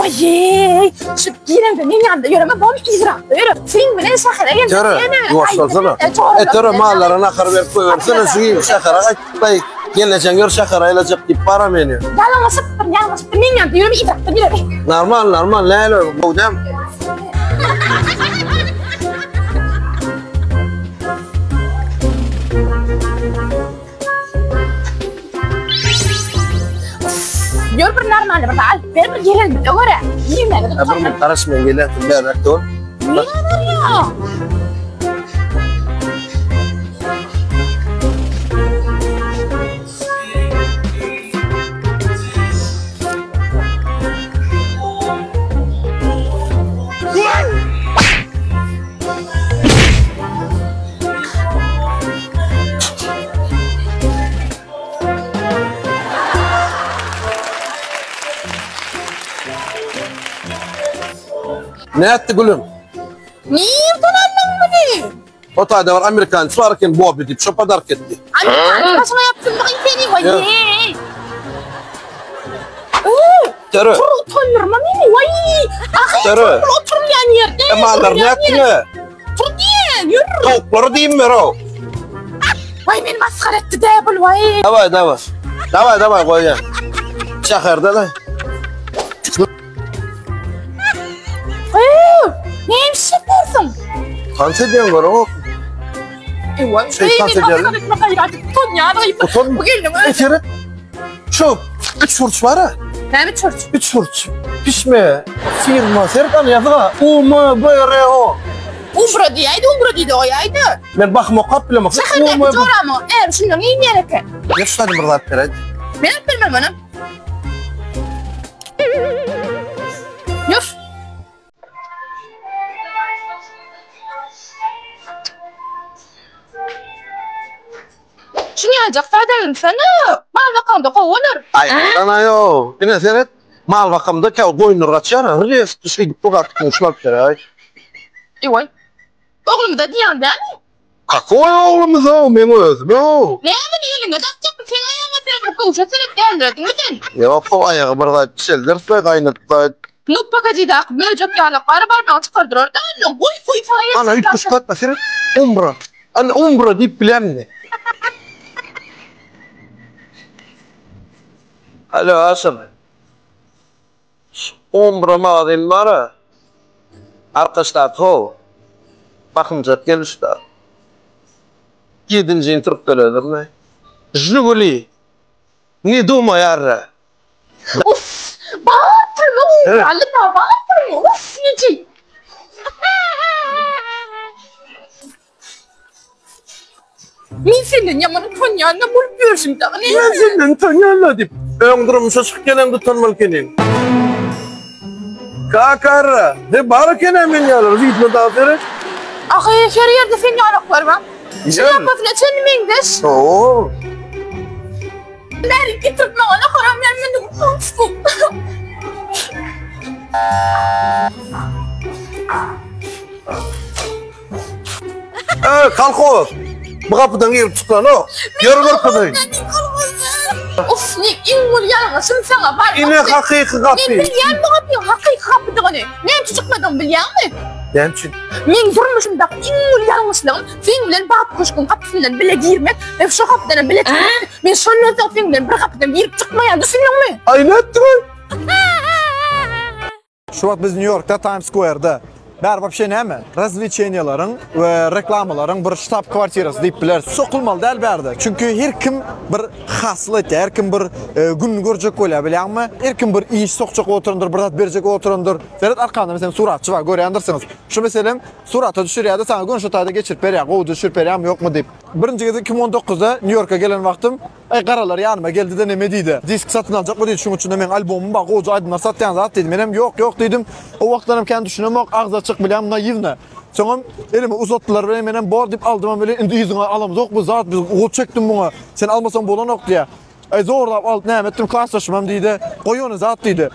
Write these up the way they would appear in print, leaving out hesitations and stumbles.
Vay, şu giremde ne yanında yürüme bomb izraqda yürü. Sen bilen Şahira geldi. Yürü, yuvaşlasana. Yürü mallarına akar verip koyuversene suyayım Şahira aytpay. Geleceğin gör Şahira ilacak deyip para meni. Yalama sıptır, men yanında yürüme izraqda yürü. Normal, leylo, buğdam. Yürü bir normal bir hal. Bir gelelim de göre. Yiyeyim ne? Bir mi karışmayın gelelim bir rektör. Ne var ya? Ne etti gülüm? Niye tanımadın beni? O tayda var Amerikancı varken Bobby deyip şopa dark etti. Amerikancı başına yaptın bakayım seni vay. Terö. Utanırma beni vay. Terö. Oturmayan yerde. Mallar ne etti mi? Dur diye yürü. Tavukları diyeyim mi o? Vay beni maskar etti de bul vay. Davay koyayım. Şahırda da. Neymiş yapıyorsun? Kanser diyen var o. Vay kanser diyelim. Utan ya. Utan mı? Bu geldim. Ekeri. Şu. 3 fırç var ha. Ne bir çorç? 3 fırç. Pişme. Firma. Serkan yazığa. U-M-B-R-O. Umbra diyeydi o yaydı. Ben bakma kapbile bakma. Sakın da zor ama. Eğer şundan iyi niyeleke. Ya şu tadım burada atperaydı. Ben bilmem hanım. Yuf. Şunu yiyecek faydalı sana. Mal vakamda kovulur. Ay sana yo. Yine seyret. Mal vakamda koyunur açar. Rıf düşü gidip bu kadar konuşmak üzere ay. İvay. Oğlum da diyen de. Kakoy oğlumuz o. Ben özüm o. Ne yapın elinde? Takacak mı? Sen ayağına sen bu kavuşa sürüp geldirdin mi sen? Ya o ayağı burada çeldirse kaynatlar. Nuppa kacıdak. Mevcut yağlıkları var. Ben çıkardır orada. Koy fayet. Ana 3 kuş katma seyret. Umbra. Ana umbra deyip bilen ne? Alo Asım. Umbra mağdayım var ha. Arkadaşlar kov. Bakımcak gel işte. 7. intirip böyledir ne? Jiguli. Ne duma yarra. Uf. Bağırtırma. Allah'ım bağırtırma. Uf. Nici. Men senden yamanı tanyağına bulup şimdi. Ben senden tanyağına deyip. Öngürüm şaşık gelen tanımal kenin. Kakara. Ne barı kenen men yalar. Vidno da aferin. Ahi her yerde fen yağlıklar var. Şey yapmasına sen mendeş. Oo. Beri getirtme ona karam yermeni utançtım. Kalk o. Bu kapıdan girip çıkan o. Görülür kızı. Of ne ingul yarınsın sana var. İne hakiki kapı. Men bilyen bu kapıyı hakiki kapıdığını. Ne çıkmadan bilyen mi? Gençin. Men durmuşum da ingul yarınsın. Sen bilen bak koşkun kapısından bile girmek. Ve şu kapıdan bile çıkmak. Men sonunda da sen bilen bir kapıdan girip çıkmaya düşünüyor mu? Ay ne etti lan? Şu vaxt biz New York'da Times Square'da bär вообще näme? Razvecheniyaların ve reklamaların bir ştab kvartirası deyip biler. Sokulmalı däl bärde. Çünkü her kim bir haslet, her kim bir gün görjek bola bilýärmi? Her kim bir iş sokjak oturundur, bir zat berjek oturundur. Seret arkanda mesela suratçı var, görýändirsiniz. Şu meselem surata düşürýärdi, sana gün şu taýda geçirip berýär, gowy düşürüp berýärmi ýokmu deyip. Birinci gezi 2019'da New York'a gelen vaktim ay qaralar yanıma geldi de neme diýdi. Disk satyn aljak bu diýdi, şuň üçin de men albomum bar, gowy aydınlar satýan zat dedim. Menem ýok dedim. O wagtlaram kendi düşünemok, agza açık bilýän naivne. Soňam elime uzatdylar ve menem bar diýip aldyma bile indi ýüzüňe alamyz ok bu zat biz ol çekdim buňa. Sen almasan bolanok diýär. Ay zorlap alyp näme etdim klassdaşymam diýdi. Goý ony zat diýdi.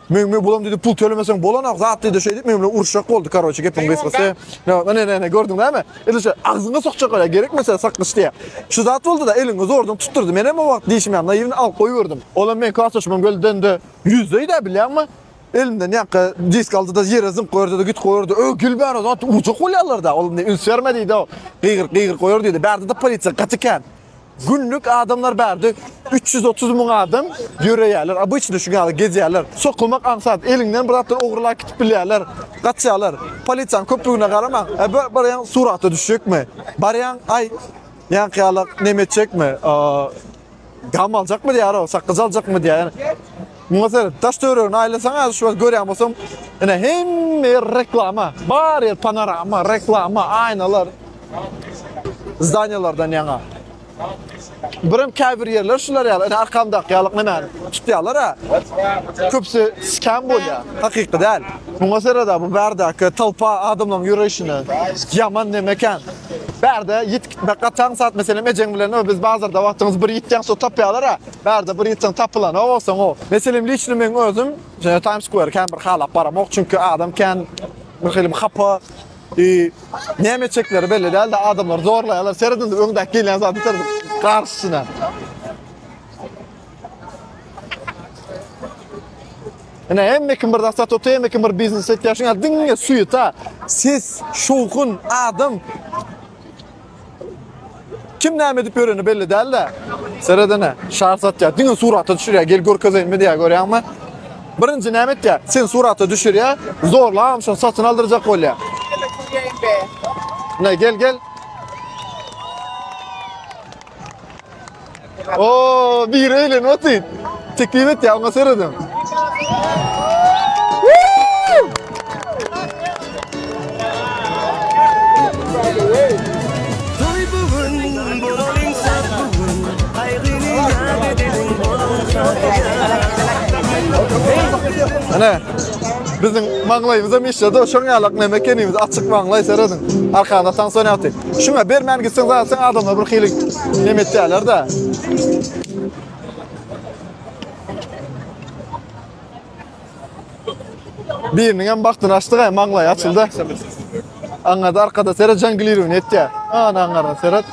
Men bulam diýdi pul tölemesem bolanok zat diýdi şeýdi. Men bilen uruşak boldy karoçy gepim geçmese. Ne gördüň näme? Elişe agzyňa sokjak öyle gerekmese saklyş diýär. Şu zat boldy da eliňi zordan tutturdy. Menem o wagt diýişim ýa naivne alyp goýberdim. Olam men klassdaşymam göldende 100 diýdi bilýärmi? elimden yakı disk aldı da yerazım koyurdu da git koyurdu. Gülber o zaman uçuk oluyorlar da. Oğlum ne üns vermediydi o. Qıyır koyurdu dedi. Berdi de polisiya katıken. Günlük adamlar berdi. 330 bin adam yürüyorlar. Bu içinde şu kadar geziyorlar. Sokulmak ansat. Elinden bıraktılar uğurlar kitip biliyorlar. Kaçıyorlar. Polisiyanın köpüğüne karama. Barayan suratı düşecek mi? Barayan ay yan kıyalak nemetecek mi? Gam alacak mı diye ara, sakız alacak mı diye. Yani, mesela taş dövürün ailesine az şu an görüyorum olsam yani hem reklama, bari panorama, reklama, aynalar zdanyalardan yana. Birim kavir yerler şular ya, yani arkamda yalık ne men tutuyorlar ha. Köpsü scam oluyor, hakiki değil. Bu mesela bu berdaki talpa adamların yürüyüşünü yaman ne mekan. Berde yit gitmek katan saat mesela mecen bilen biz bazılarda vaktimiz bir yitten so tapıyorlar ha. Berde bir yitten tapılan o olsun o. Mesela liçli men özüm Times Square kan bir halap baramak çünkü adam kan bir xelim xapa neme çekleri belli değil de adamlar zorlayalar. Seredin öngde gelen zaten karşısına. Ana hem kim bir dastat otu hem kim bir biznes etyaşın adın suyu ta. Siz şoğun adam kim ne edip görünü belli değil de. Seredene şarsat ya. Dinin suratı düşür ya. Gel gör kızayın mı diye görüyor ama. Birinci nemet ya. Sen suratı düşür ya. Zorla amşan satın aldıracak ol ya. Ne gel. Oo bir eğlen otin. Teklif et ya ama seredim. Ana bizim manglayımıza mişledi. Şoňa alak neme kenimiz açık manglay seredin. Arkanda tansiyon yaptı. Şuna bermen gitsen zaten adamlar bir xilik nemet diyorlar da. Birinin hem baktın açtı ya manglay açıldı. Anada arkada seret janglirin etti. Ana angara seret.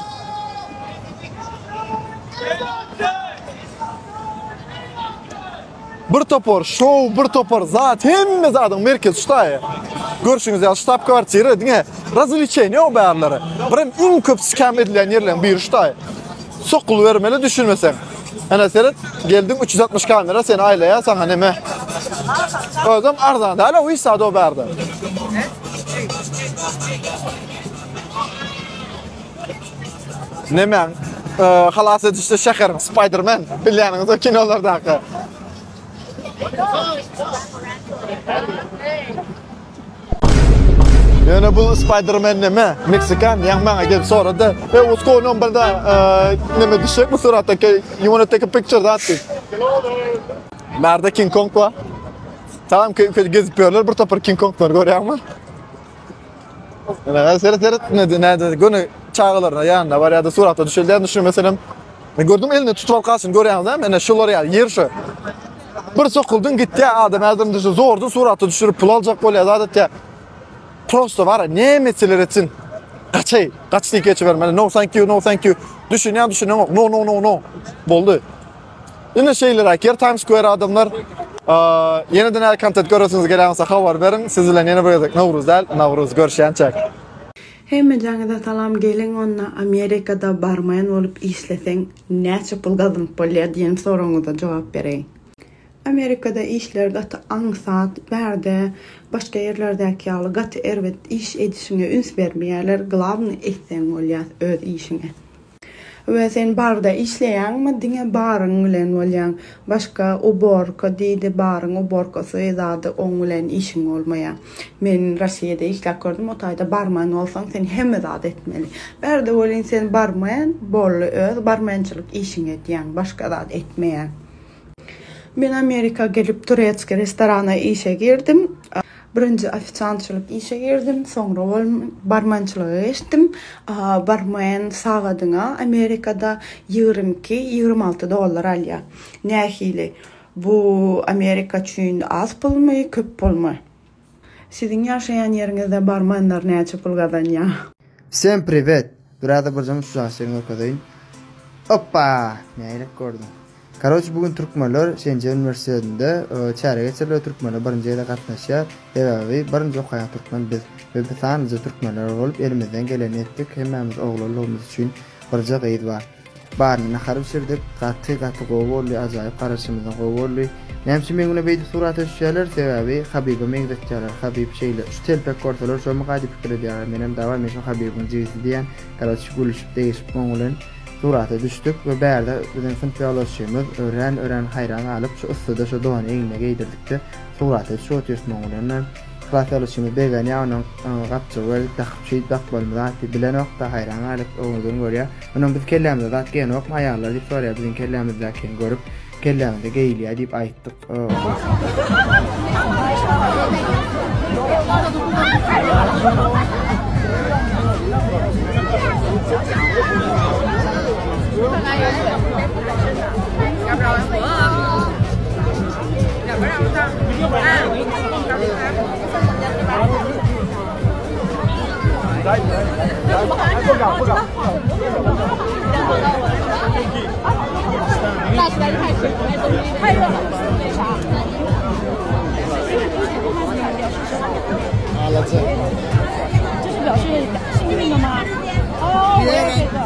Bir topor show, bir topor zat hemmiz adam merkez ştay. Görüşüňiz ya ştab kwartira diňe razliçeni o bärleri. Birim iň köp skam edilen yerler bir ştay. Sokul vermeli düşünmesen. Ana seret geldim 360 kamera sen aileye sana neme. Özüm arzan da hala o isada o bärdi. Nemen halas edişde şäher Spider-Man bilýäniňiz o kinolardaki. Yani bu Spider-Man neme? Meksikan yang bana gelip soradı. What's going on burada? Neme düşecek mi suratı? You wanna take a picture that? Nerede King Kong var? Tamam gezip görüyorlar. Bir topar King Kong var görüyor musun? Yani seret ne gönü çağlarına yanına var ya da suratı düşüldüğünü düşün mesela. Gördüm elini tutup alkasın görüyor musun? Yani şular ya yer şu. Bir sokuldun gitti adam elden düşü zordu suratı düşürüp pul alacak oluyor zaten ya. Prosto var ne meseleler için kaç diye geçivermeli no thank you düşünen no boldu. Yine şeyler akır Times Square adamlar yeniden el kontent görürsünüz gelense haber verin sizlerle yeni bir Navruz görüşençek. Hemme жаңыда talam gelin onna Amerika'da barmayan olup işlesen neçe pul kazanıp bolýar diýen soraňyza jogap bereň. Amerika'da işlerde ansat, berde, başka yerlerdeki yalı gatı ervet iş edişine üns vermeýärler, glavny etsen bolýar öz işine. Ve sen barda işleýän mi diňe baryň bilen bolýan, başka uborka diýdi baryň uborkasy zady oň bilen işiň bolmaýar. Men Russiýada işläp gördüm, o taýda barman bolsaň sen hemme zat etmeli. Berde bolýan sen barman, bolly öz barmançylyk işiň etýän, başka zat etmeýän. Ben Amerika gelip Turetski restorana işe girdim. Birinci ofiçantçılık işe girdim. Sonra barmançılığı geçtim. Barman sağadına Amerika'da 22-26 dolar alya. Nähili? Bu Amerika üçün az pul mu, köp pul mu? Sizin yaşayan yerinizde barmanlar näçe pul kazanýar? Всем привет! Рада бардам şu an senin arkadaşın. Hoppa! Neyle gördüm. Karoç bugün Türkmenler Şence Üniversitesi'nde çare geçirler Türkmenler birinci yılda katnaşar. Sebebi birinci okuyan Türkmen biz. Ve biz sadece Türkmenler olup elimizden geleni ettik. Hemmemiz oğullarımız için birce gayet var. Barını nakarıp sirdik. Katı qoğullu, acayip karışımızdan qoğullu. Nemsi mengune beydi suratı düşerler. Sebebi Habib'e mengdetçalar. Habib şeyle şu telpek korsalar. Şu muqadi fikir ediyorlar. Benim davam eşim Habib'in civisi diyen. Karoç gülüşüp değişip qoğulun. Surata düştük ve berde bizim sınıf yoldaşımız öğren hayran alıp şu ısıda şu doğanı eline giydirdikti. Surata şu otuyorsun oğlanlar. Sınıf yoldaşımız begani onun kapçı ve şey bakbalımızı attı bilen okta hayran alıp oğlunu görüyor. Onun biz kellemizde zat gene okma ayarlar deyip soruyor bizim kellemizde görüp kellemizde geyliyor deyip ayttık.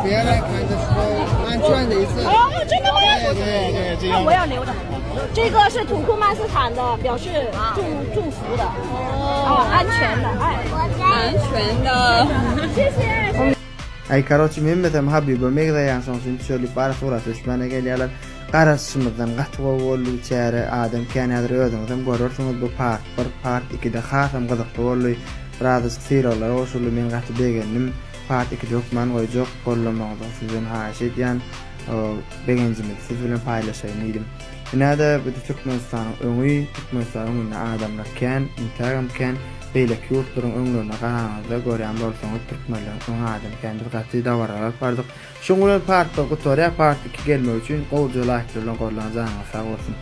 别来看的时候安全的意思。哦，真的吗？对，那我要留着。这个是土库曼斯坦的，表示祝福的。哦，安全的，安全的。谢谢。Ay karoç Mehmet'im Habib'e megdayan sonsun şöyle para surat düşmana geliyorlar. Qarasımızdan qatwa bollu çare adam kanadır özüňizem görürsüňiz bu part 2'de hasam gyzykly bollu. Razı sirallar oşuly men gaty begenim. Part 2'de okman goýjak gollamagyň sizin haşet ýan begenjimiz siz bilen paýlaşaýyn edim. Näde bu Türkmenistanyň öňü Türkmenistanyň adamlar kän, intagam kän, beýle ýurtlaryň öňlerine garaňyzda görýän bolsaňyz Türkmenler öň adam kän bir gaty dawarlar bardyk. Şoňa part 2 gelmek üçin gowjalaýyk bilen gorlanjak sag bolsun.